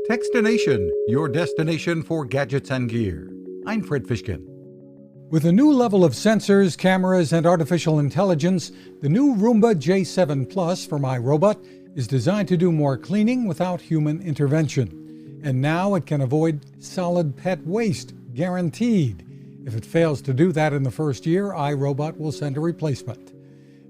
Fishkin-Techstination, your destination for gadgets and gear. I'm Fred Fishkin. With a new level of sensors, cameras, and artificial intelligence, the new Roomba J7 Plus from iRobot is designed to do more cleaning without human intervention. And now it can avoid solid pet waste, guaranteed. If it fails to do that in the first year, iRobot will send a replacement.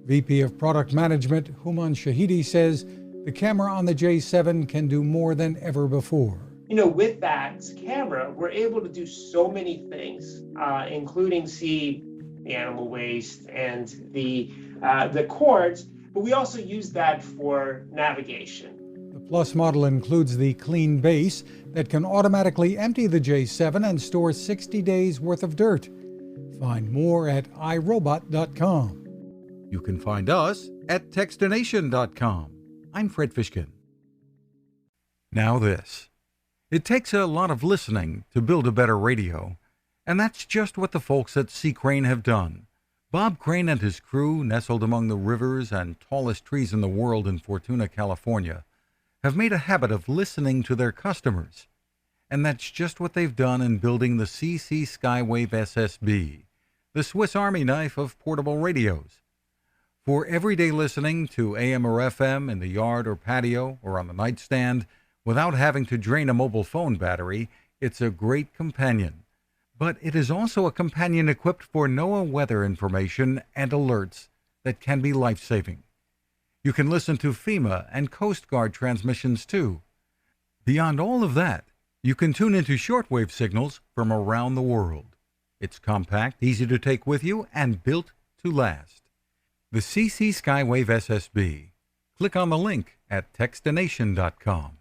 VP of Product Management Hooman Shahidi says the camera on the J7 can do more than ever before. With that camera, we're able to do so many things, including see the animal waste and the cords, but we also use that for navigation. The Plus model includes the Clean Base that can automatically empty the J7 and store 60 days worth of dirt. Find more at iRobot.com. You can find us at Techstination.com. I'm Fred Fishkin. Now this. It takes a lot of listening to build a better radio, and that's just what the folks at C. Crane have done. Bob Crane and his crew, nestled among the rivers and tallest trees in the world in Fortuna, California, have made a habit of listening to their customers. And that's just what they've done in building the CC Skywave SSB, the Swiss Army knife of portable radios. For everyday listening to AM or FM in the yard or patio or on the nightstand, without having to drain a mobile phone battery, it's a great companion. But it is also a companion equipped for NOAA weather information and alerts that can be life-saving. You can listen to FEMA and Coast Guard transmissions too. Beyond all of that, you can tune into shortwave signals from around the world. It's compact, easy to take with you, and built to last. The CC Skywave SSB. Click on the link at Techstination.com.